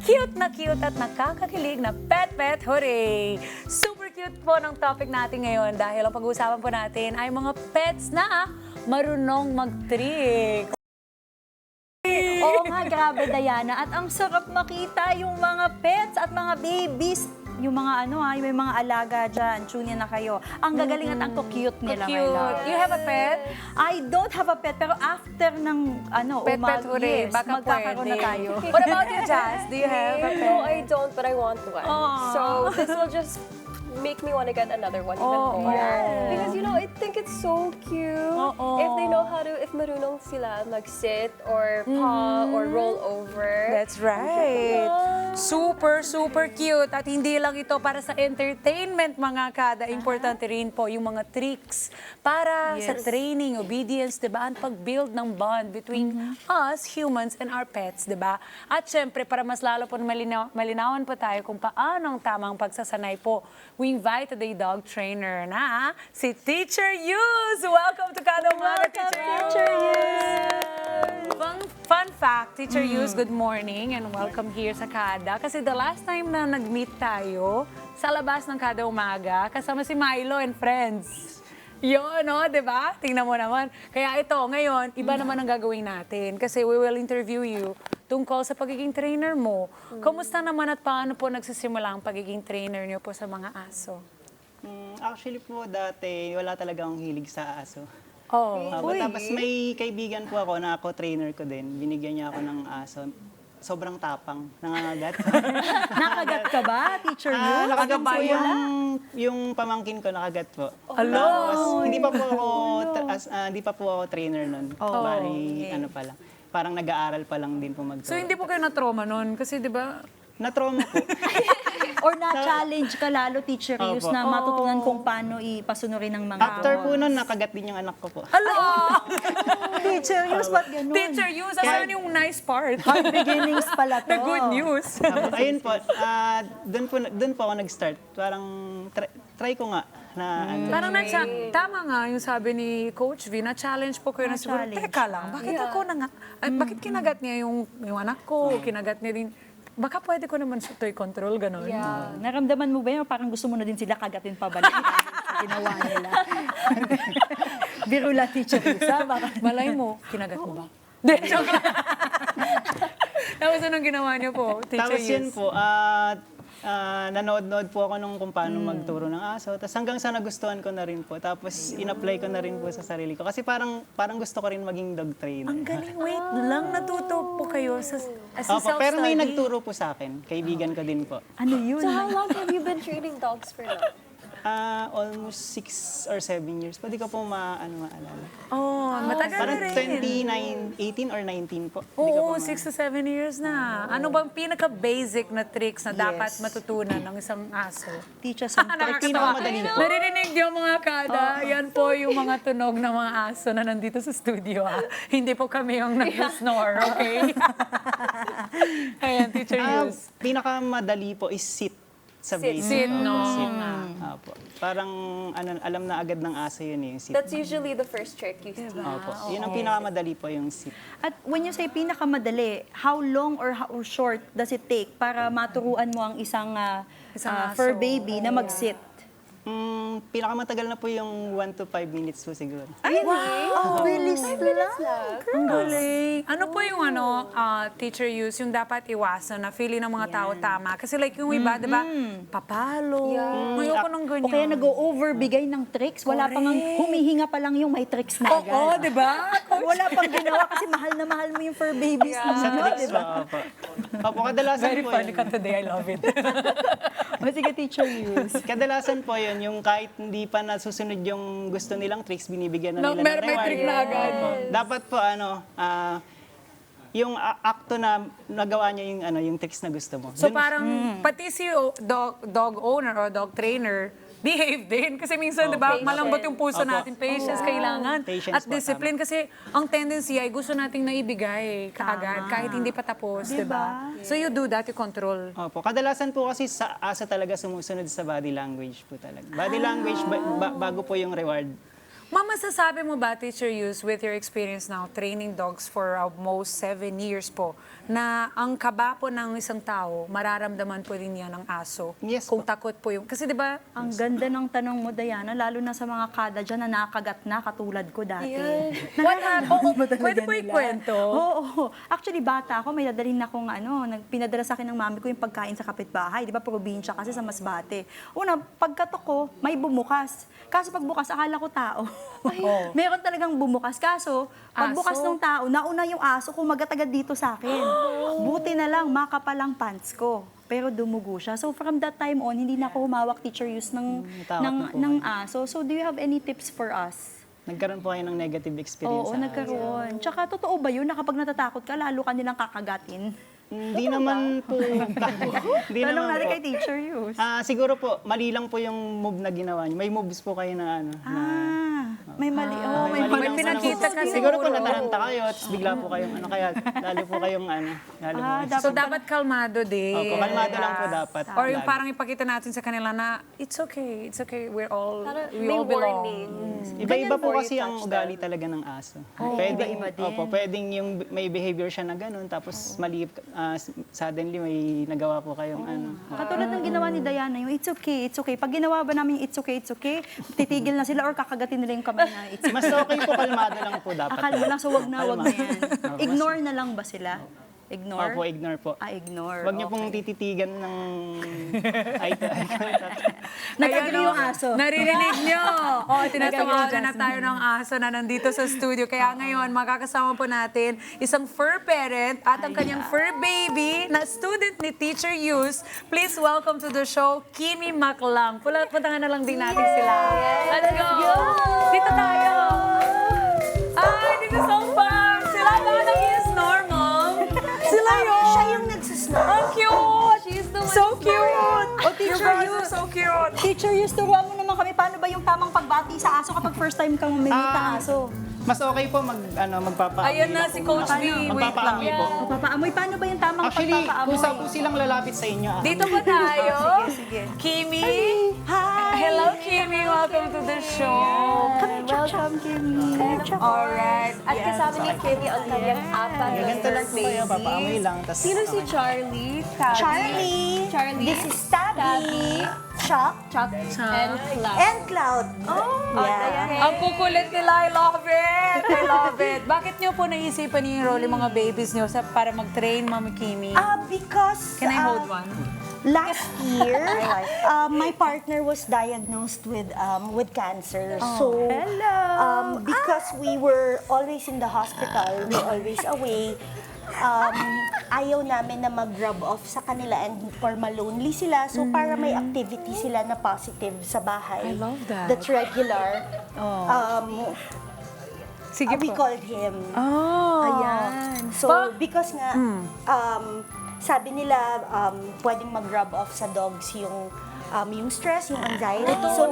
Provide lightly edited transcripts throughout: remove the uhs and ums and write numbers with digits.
cute at nakakakilig na Pet Hooray! Super cute po ng topic natin ngayon dahil ang pag-uusapan po natin ay mga pets na marunong mag-trick. Oo nga, grabe Diana. At ang sarap makita yung mga pets at mga babies. Yung mga yung mga alaga dyan. Tune in na kayo. Ang gagaling at ang cute nila, my love. You have a pet? I don't have a pet, pero after ng Pet Hooray, yes, baka magkakaroon pwede. na tayo. What about you, Jazz? Do you have a pet? No, I don't, but I want one. Aw. So this will just make me want to get another one even Oh, more. yeah. Because I think it's so cute. If they know how to, if marunong sila mag-sit or paw or roll over. That's right. Super cute. At hindi lang ito para sa entertainment, mga kada. Importante rin po yung mga tricks para sa training, obedience, diba? At pag-build ng bond between us, humans, and our pets, diba? At syempre, para mas lalo po malinawan po tayo kung paano ang tamang pagsasanay po, we invite today dog trainer na si Teacher Yus. Welcome to Kada Umaga, Teacher Yus. Fun fact, Teacher Yus, good morning and welcome here sa Kada. Kasi the last time na nag-meet tayo sa labas ng Kada Umaga, kasama si Milo and friends. Yun, no? Diba? Tingnan mo naman. Kaya ito, ngayon, iba naman ang gagawin natin. Kasi we will interview you tungkol sa pagiging trainer mo. Kamusta naman at paano po nagsisimula ang pagiging trainer niyo po sa mga aso? Actually po, dati wala talagang hilig sa aso. Oh. Tapos may kaibigan po ako na ako trainer ko din. Binigyan niya ako ng aso. Sobrang tapang, nangangagat. Nakagat ka ba, Teacher Yus? Nakagat po yung pamangkin ko, nakagat po. Hello! Tapos hindi pa po ako trainer nun. Bari, ano pa lang. Parang nag-aaral pa lang din po magturo. So hindi po kayo na-trauma nun? Kasi di ba? Na-trauma po. Or na-challenge ka lalo, Teacher Yus, Opo. na matutunan kung paano ipasunurin ng mga After po nun, nakagat din yung anak ko po. Hello! Teacher Yus, ba't ganun? Teacher Yus, asan yung nice part? Hard beginnings pala to. The good news. Tapos, ayun po, doon po ako nag-start. Parang try ko nga na ano. Parang tama nga yung sabi ni Coach V, na-challenge po kayo na siguro, Na-challenge. teka lang, bakit ako bakit kinagat niya yung anak ko, kinagat niya din, baka pwede ko naman ito i-control, gano'n. Yeah. Naramdaman mo ba yun? Parang gusto mo na din sila kagatin pabalik sa ginawa nila. Biro lang, Teacher Yus, ha? Baka... Malay mo, kinagat mo ba? Hindi, joke lang. Tapos anong ginawa niyo po, Teacher Tapos yun Yus? po, nanood-nood po ako nung kung paano magturo ng aso. Tapos hanggang sa nagustuhan ko na rin po. Tapos in-apply ko na rin po sa sarili ko. Kasi parang gusto ko rin maging dog trainer. Ang galing, wait lang, natuto po kayo sa Opo, pero may self-study. nagturo po sa akin. Kaibigan ko din po. Ano yun? So how long have you been training dogs for now? Almost 6 or 7 years. Pwede ko po maalala. Oh, matagal Parang na rin. 18 or 19 po. Hindi ko Oo, po 6 to 7 years na. Ano bang pinaka-basic na tricks na dapat matutunan ng isang aso? Teach us something. Pinakamadali po. Narinig niyo mga kada, yan po yung mga tunog ng mga aso na nandito sa studio. Hindi po kami yung nag-snore, okay? Ayan, Teacher Yus. Pinakamadali po is sit. Sa basic. Sit, no? Sit. Opo. Parang alam na agad ng aso yun yung sit. That's usually the first trick you teach. Opo. Yun ang pinakamadali po yung sit. At when you say pinakamadali, how long or how short does it take para maturuan mo ang isang Isang fur aso. baby na mag-sit? Pinakamatagal na po yung 1 to 5 minutes po siguro. Ay, wow! Bilis lang. Ang galing. Ano po yung Teacher Yus, yung dapat iwasan na feeling ng mga tao tama? Kasi like yung iba, di ba, papalo. Ayoko nang ganyan. O kaya nag-o-over bigay ng tricks. Wala pang humihinga pa lang yung may tricks na agad. Oo, di ba? Wala pang ginawa kasi mahal na mahal mo yung fur babies Sa ninyo, tricks di po. ba? Opo. Opo, kadalasan Very po funny yun. ka today. I love it. O sige, Teacher Yus. Kadalasan po yun, yung kahit hindi pa nasusunod yung gusto nilang tricks, binibigyan na No, nila ng may reward. trick na agad. Opo. Dapat po, yung akto na nagawa niya yung tricks na gusto mo. So Dun- parang pati si dog owner or dog trainer, behave din. Kasi minsan, di ba, Patient. malambot yung puso Opo. natin. Patience kailangan. Patience At po, discipline. Kasi ang tendency ay gusto nating naibigay kaagad kahit hindi pa tapos, di ba? So you do that, you control. Opo. Kadalasan po kasi sa asa talaga sumusunod sa body language po talaga. Body language bago po yung reward. Ma'am, masasabi mo ba, Teacher Yus, with your experience now, training dogs for almost 7 years po, na ang kaba po ng isang tao, mararamdaman po rin yan ng aso? Yes Kung po. takot po yung... Kasi di ba, Ang ganda ng tanong mo, Diana, lalo na sa mga kada dyan na nakagat na katulad ko dati. what happened? Ba talaga Pwede po nila? ikwento? Oo. Actually, bata ako, may dadalhin akong pinadala sa akin ng mami ko yung pagkain sa kapitbahay. Di ba, probinsya kasi sa Masbate. Una, pagkatok ko, may bumukas. Kaso pagbukas, akala ko tao. Meron talagang bumukas. Kaso, pagbukas Aso? ng tao, nauna yung aso kumagat-agad dito sa akin. Buti na lang, makapalang pants ko. Pero dumugo siya. So from that time on, hindi na ako humawak, Teacher Yus, Natakot na po ng aso. So do you have any tips for us? Nagkaroon po kayo ng negative experience Oo, sa nagkaroon. Tsaka totoo ba yun na kapag natatakot ka, lalo ka nilang kakagatin? Hindi naman po. Hindi Tanong naman natin po. kay Teacher Yus. Siguro po, mali lang po yung move na ginawa niyo. May moves po kayo na ano. May mali. Oh, may mali lang po pinakita na- kasi Siguro po siguro. nataranta kayo at bigla po kayong ano kaya lalo po kayong ano. Lalo po. So dapat kalmado din. Opo, kalmado lang po dapat. Or yung Lagi. parang ipakita natin sa kanila na it's okay, we're all, we May all belong. warning. Iba-iba po before kasi you ang touch ugali talaga ng aso. Pwedeng, iba-iba din. opo, pwedeng yung may behavior siya na ganun, tapos mali, suddenly may nagawa po kayong ano. Katulad ng ginawa ni Diana, yung it's okay, it's okay. Pag ginawa ba namin yung it's okay, titigil na sila or kakagatin nila yung kamay na it's okay. Mas okay po, kalmado lang po dapat. Akala lang, so wag na Kalma. yan. Ignore na lang ba sila? Ignore? Opo, ignore po. Ignore. Huwag niyo pong tititigan ng eye to eye contact. Nagagano yung aso. Naririnig nyo. Tinatawagan Nagagano, na tayo ng aso na nandito sa studio. Kaya ngayon, makakasama po natin isang fur parent at ang kanyang fur baby na student ni Teacher Yus. Please welcome to the show, Kimi Maclang. Puntahan na lang din natin sila. Let's go! Dito tayo! Ay, this is so fun! Sila ba nag-is normal? Sila yun! Siya yung nagsasnap. Ang cute! She's the one So cute! Oh, You Teacher guys Yus. are so cute! Teacher Yus, turuan mo naman kami paano ba yung tamang pagbati sa aso kapag first time kang mamimita aso. Mas okay po magpapaamoy. Ayun na lang si po Coach muna. V. Wait lang. Magpapaamoy po. Magpapaamoy, paano ba yung tamang Actually, pagpapaamoy? kusa po silang lalapit sa inyo. Dito ba tayo? Sige. Kimi? Hi! Hello, Kimi. Welcome to the show. Welcome, Kimi. Alright. At kasama ni Kimmy ang kanyang apat na Ganito lang po kayo, papaamoy lang. Tas, Sino si Charlie? Charlie. Charlie. This is Tabby. Chuck. Chuck. And Cloud. And Cloud. Oh, yeah. Ang kukulit nila. I love it. I love it. Bakit niyo po naisipan niyo yung mga babies niyo para mag-train, Mami Kimi? Because Can I hold one? last year, my partner was diagnosed with cancer. So, because we were always in the hospital, we always away, ayaw namin na mag-rub off sa kanila or malonely sila. So, para may activity sila na positive sa bahay. I love that. That's regular. Sige We po. called him. Oh. Ayan. So, because nga, sabi nila, pwedeng mag-rub off sa dogs yung stress, yung anxiety. So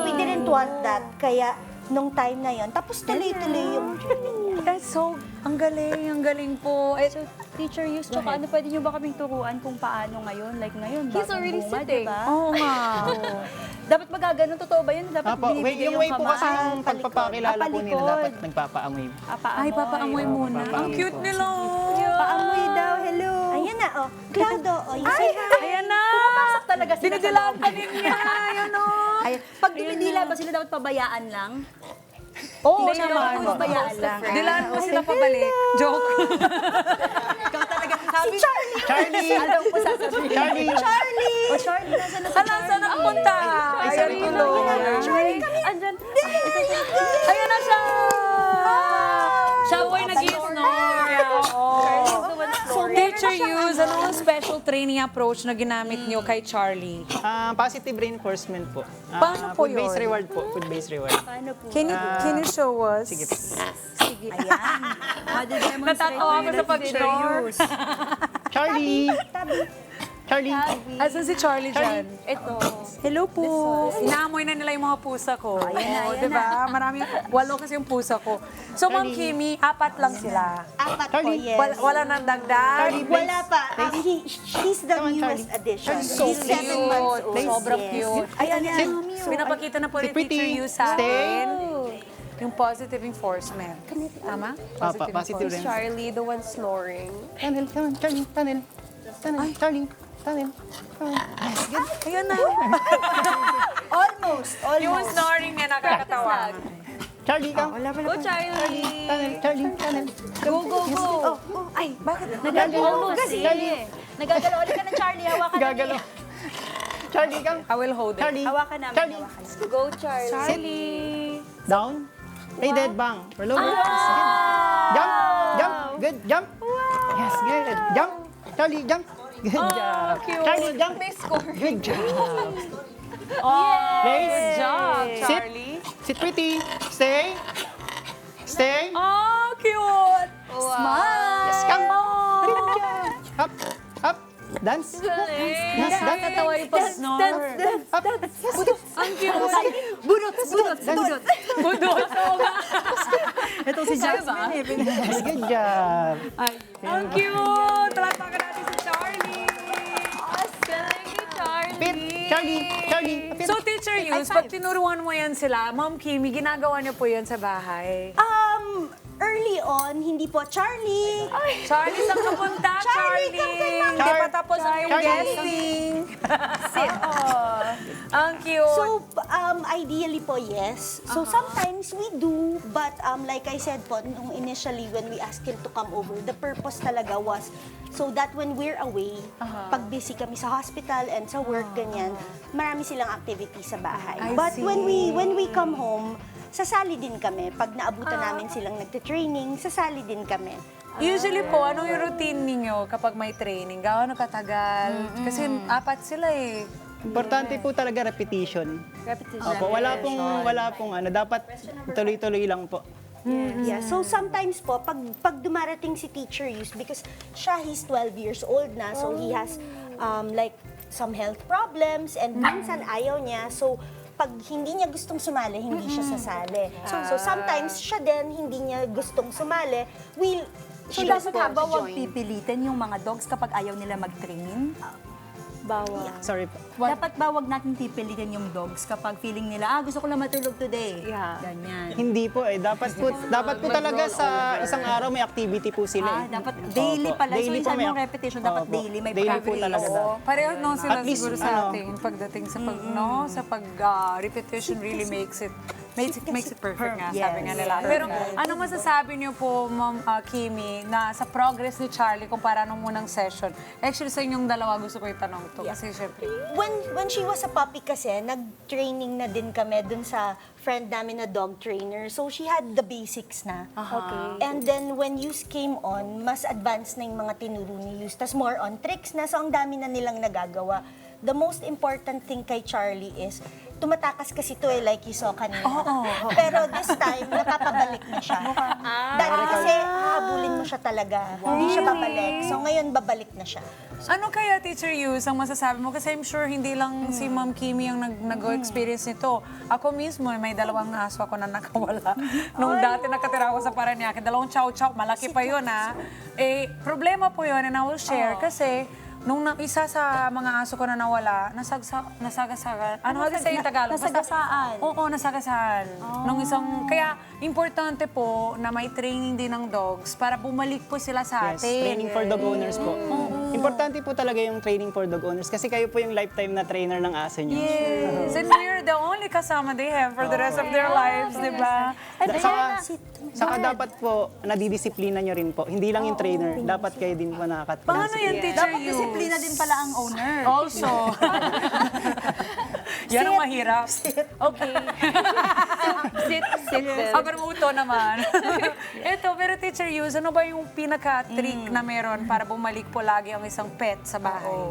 we didn't want that. Kaya, nung time na yon, tapos tuloy-tuloy yung journey niya. That's so, ang galing po. So, Teacher Yus, tsaka ano, pwede niyo ba kaming turuan kung paano ngayon? Like ngayon, He's bagong already bunga, sitting. diba? Oo nga. Dapat magaganon, totoo ba yun? Dapat Apo, wait, binibigay yung way po kasi kamay? ng pagpapakilala po nila, Palikod. dapat nagpapaamoy. Ay, papaamoy muna. Ang Papaamoy cute po. nila. Paamoy daw, hello. Ayan na, oh. Claudio, oh, you say hi. Ayan na. Pumapasok talaga sila sa Dinidilaan loob. pa niya. Ayan o. Ay, pag dumidila ba sila dapat pabayaan lang? Oo Hindi naman. dapat pabayaan lang. Dilaan mo sila pabalik. Joke. Ikaw talaga. Sabi, Charlie! alam ko sasabihin. Charlie! Charlie! O, Charlie, nasa na si Alam, saan nakapunta? Ayan tuloy. Charlie, kami. Andyan. Ayan na siya. Siya po ay nag-i-snore. So, Teacher Yus, ano ang special training approach na ginamit niyo kay Charlie? Positive reinforcement po. Paano po Food-based yun? reward po. Food-based reward. Paano po? Can you show us? Sige. Sige. Ayan. Madi-demonstrate Natatawa ako sa pag-snore. Charlie! Charlie! Asan si Charlie dyan? Ito. Hello po. Inaamoy na nila yung mga pusa ko. ayan na. Diba? Marami, 8 kasi yung pusa ko. So, Ma'am Kimi, 4 lang sila. Apat po, Charlie, yes. Wala nang dagdag. Wala pa. She's the Come on, newest Charlie. addition. So She's 7 months old. Sobrang yes. cute. Ayan, Pinapakita na po Si ni Pretty. Teacher Yus sa Stay. atin. yung positive enforcement. Tama? Positive rin. Charlie, the one snoring. Tunnel, tunnel, Charlie, tunnel. Tunnel, Charlie, tunnel. Yes, good. Ayun na. Almost. Yung snoring niya nakakatawa. Charlie, come. Go, Charlie! Tunnel, Charlie, tunnel. Go, go, go! Ay, bakit? Nagagalaw kasi. Nagagalaw ulit ka ng Charlie. Hawakan na Gagalaw. Charlie, come. I will hold it. Charlie. Hawakan namin. Charlie. Hawakan. Go, Charlie! Charlie. Down. Hey, dead bang. Roll over. Yes, good. Jump. Jump. Good. Jump. Yes, good. Jump. Charlie, jump. Good job. Charlie, jump. May score. Good job. Good Place. job, Sit. Charlie. Sit pretty. Stay. Stay. Oh, cute. Yes, come. Good job. Up. Up. Dance. Yes, dance. Nakakatawa yung pag-snore. Up. Ang cute. Bunot, bunot, bunot. Budot. Oo nga. Ito si Jasmine. Yes, good job. Ang cute. Palakpakan natin si Charlie. Pit. Charlie. Charlie. Pit. So, Teacher Yus, pag tinuruan mo yan sila, Ma'am Kimi, ginagawa niyo po yan sa bahay. Early on, hindi po, Charlie. Charlie, saan ka punta? Charlie, come kay Ma'am. Hindi pa tapos ang iyong Charlie. guesting. Ang cute. So, ideally po, yes. So, sometimes we do, but like I said po, nung initially when we asked him to come over, the purpose talaga was so that when we're away, pag busy kami sa hospital and sa work, ganyan, marami silang activity sa bahay. I But see. when we come home, sasali din kami. Pag naabutan namin silang nagte-training, sasali din kami. Usually po, anong yung routine ninyo kapag may training? Gaano katagal? Kasi apat sila eh. Importante po talaga repetition. Repetition. Opo, wala pong ano, dapat tuloy-tuloy lang po. Yeah, so sometimes po, pag dumarating si Teacher Yus, because he's 12 years old na, so he has like some health problems and minsan ayaw niya. So, pag hindi niya gustong sumali, hindi siya sasali. So sometimes siya din, hindi niya gustong sumali, So, she dapat was ba forced to wag join. pipilitin yung mga dogs kapag ayaw nila mag-train? Bawal. Sorry po. Dapat ba wag natin pipilitin yung dogs kapag feeling nila, gusto ko lang matulog today? Yeah. Ganyan. Hindi po eh. Dapat po talaga sa isang araw may activity po sila eh. Dapat daily Opo. pala. So, Daily po isa may mong repetition, dapat Opo. daily may Daily po practice. talaga dapat. Oo, pareho no sila At least, siguro sa ano, atin pagdating sa repetition really makes it perfect nga, sabi nga nila. Pero ano masasabi niyo po, Ma'am Kimi, na sa progress ni Charlie kumpara nung unang session? Actually, sa inyong dalawa gusto ko itanong to. Kasi syempre, When she was a puppy kasi, nag-training na din kami dun sa friend namin na dog trainer. So she had the basics na. Okay. And then when Yus came on, mas advanced na yung mga tinuro ni Yus. Tas more on tricks na, so ang dami na nilang nagagawa. The most important thing kay Charlie is, tumatakas kasi to like you saw kanina. Pero this time, napapabalik na siya. Dati kasi, hahabulin mo siya talaga. Hindi siya babalik. So ngayon, babalik na siya. ano kaya, Teacher Yus, ang masasabi mo? Kasi I'm sure hindi lang si Ma'am Kimi ang nag-experience nito. Ako mismo, may dalawang aso ako na nakawala. Nung dati nakatira ako sa Parañaque, dalawang chow-chow, malaki pa yun ha. Eh, problema po yun, and I will share, kasi nung isa sa mga aso ko na nawala, nasagasagan. Ano kasi sa yung Tagalog? Basta- Nasagasaan. Oo, nasagasaan. Nung isang, kaya importante po na may training din ng dogs para bumalik po sila sa Yes, atin. training for dog owners po. Importante po talaga yung training for dog owners kasi kayo po yung lifetime na trainer ng aso niyo. Yes. And we're the only kasama they have for the rest of their lives, di ba? Saka dapat po, nadidisiplina nyo rin po. Hindi lang yung trainer, dapat kayo din po nakakatapos. Paano yan, Teacher Dapat Yus? disiplina din pala ang owner. Also. Yan ang mahirap. Okay. Sit them. Pero muto naman. Ito, pero Teacher Yus, ano ba yung pinaka-trick na meron para bumalik po lagi ang isang pet sa bahay?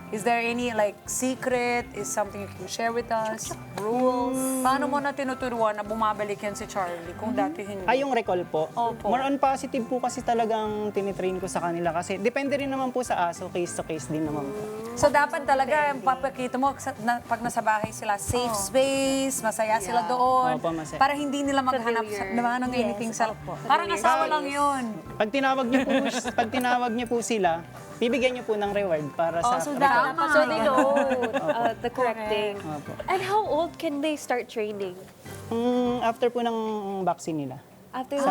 Is there any like secret? Is something you can share with us? Rules? Paano mo na tinuturuan na bumabalik yan si Charlie kung dati hindi? Ay, yung recall po. Opo. More on positive po kasi talagang tinitrain ko sa kanila kasi depende rin naman po sa aso, case to case din naman po. So dapat talaga papakita mo pag nasa bahay sila, safe space, masaya sila doon. Opo, masaya. Para hindi nila maghanap naman ng anything sa... Parang asawa lang yun. Pag tinawag niyo po sila, bibigyan niyo po ng reward para sa so recall. So they know the correct thing. Opo. And how old can they start training? After po ng vaccine nila. After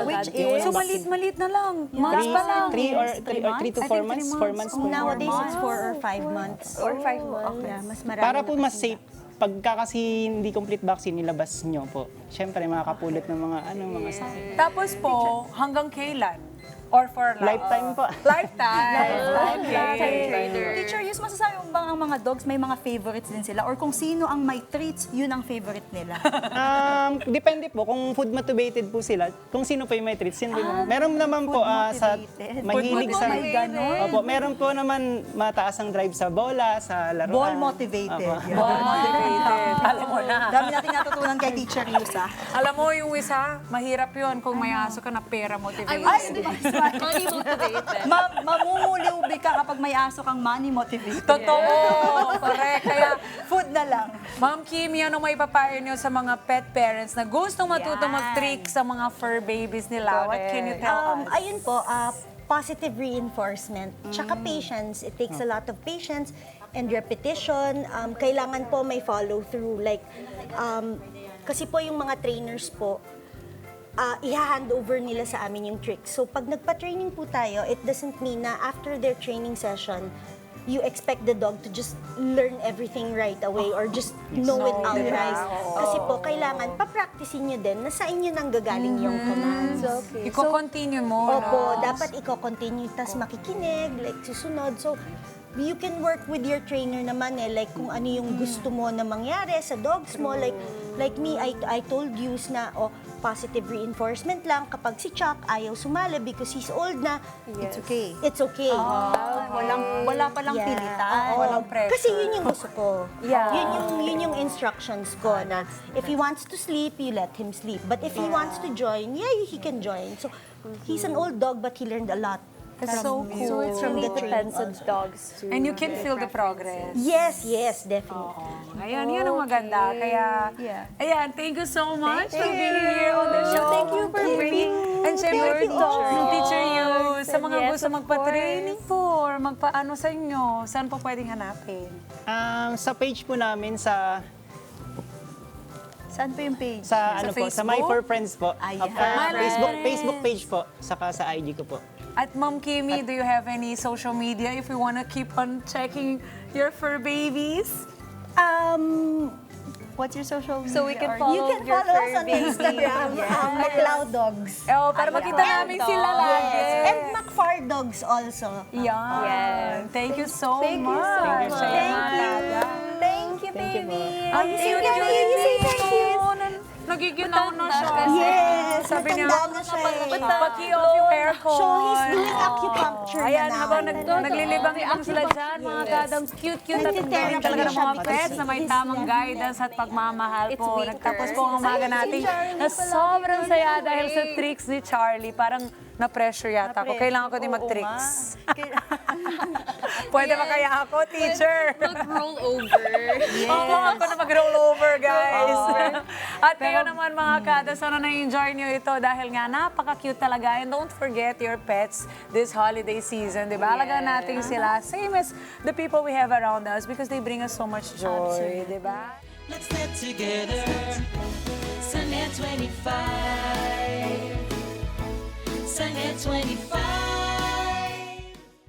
which yung is- So, vaccine. maliit na lang. Months pa lang. 3 to 4 months. 4 months po. Nowadays, it's 4 or 5 months. or 5 months. Yeah, mas marami Para na po kasi mas safe, pagka kasi hindi complete vaccine, nilabas nyo po. Siyempre, makakapulot ng mga mga sakit. Tapos po, hanggang kailan? Or for life? Lifetime po. Lifetime. Okay. Teacher Yus, masasabi mo bang ang mga dogs may mga favorites din sila? Or kung sino ang may treats, yun ang favorite nila? Depende po kung food motivated po sila. Kung sino po yung may treats, yun din. Meron naman po sa motivated. mahilig sa Food motivated. Opo, meron po naman mataas ang drive sa bola, sa laruan. Ball motivated. Opo. Motivated. Alam mo na. Dami natin natutunan kay Teacher Yus, ah. Alam mo, yung isa, mahirap yun kung may aso ka na pera motivated. Money motivated. Mamumuliw ka kapag may aso kang money motivated. Totoo. Correct. Kaya, Food na lang. Ma'am Kim, ano may papayo niyo sa mga pet parents na gustong matuto mag-trick sa mga fur babies nila? What can you tell us? Ayun po, positive reinforcement. Tsaka patience. It takes a lot of patience and repetition. Kailangan po may follow through. Like, kasi po yung mga trainers po, i-hand over nila sa amin yung tricks. So, pag nagpa-training po tayo, it doesn't mean na after their training session, you expect the dog to just learn everything right away or just know it outright. Kasi po, kailangan pa-practicein nyo din na sa inyo nang gagaling yung commands. Okay. Iko-continue mo. Opo, no? dapat i-continue, tas makikinig, like susunod. So, you can work with your trainer naman like kung ano yung gusto mo na mangyari sa dogs mo. Like me, I told you na, positive reinforcement lang. Kapag si Chuck ayaw sumali because he's old na, It's okay. it's okay. Wala palang Yeah. pilitan. Oo. Walang pressure. Kasi yun yung gusto ko. Yeah. Yun yung instructions ko na if he wants to sleep, you let him sleep. But if he wants to join, yeah, he can join. So, he's an old dog but he learned a lot. That's so cool. So it's From really the training depends on also. dogs too. And you can feel the progress. Yes, definitely. Ayan, yun ang maganda. Kaya, Yeah. ayan, thank you so much for being here on the show. Thank you for bringing And syempre, Thank you, Teacher you, sa And mga yes, gusto of magpa-training po or magpa-ano sa inyo, saan po pwedeng hanapin? Sa page po namin sa Saan pa yung page? ano po, sa My Facebook? For Friends po. Ayan. Facebook page po, saka sa IG ko po. At Ma'am Kimi, do you have any social media if we want to keep on checking your fur babies? What's your social media? So we can or- follow You can your follow us fur on baby. Instagram, McLeod Dogs. Oh, para makita namin sila lagi. And McFar Dogs also. Yan. Yes. Thank you so Thank you much. so much. Thank you. Thank you, baby. Ay, thank you, thank you. Nagiginaw na siya. Yes, Sabi niya, matanda na siya eh. paki off yung aircon. So, he's doing acupuncture Ayan, na habang now. naglilibang-libang sila dyan, mga kadang cute-cute at ang galing talaga ng mga pets na may tamang guidance at pagmamahal It's po. winter. Nagtapos po ang umaga natin na sobrang saya dahil sa tricks ni Charlie. Parang na-pressure yata ako. Kailangan ko din mag-tricks. Pwede ba kaya ako, teacher? Mag-roll over. Oo, ako na mag-roll over, guys. At kayo naman mga kada, sana na-enjoy nyo ito dahil nga napaka-cute talaga. And don't forget your pets this holiday season, di ba? Alagaan natin sila, same as the people we have around us because they bring us so much joy, di ba? Let's get together. Sunday 25. Sunday 25.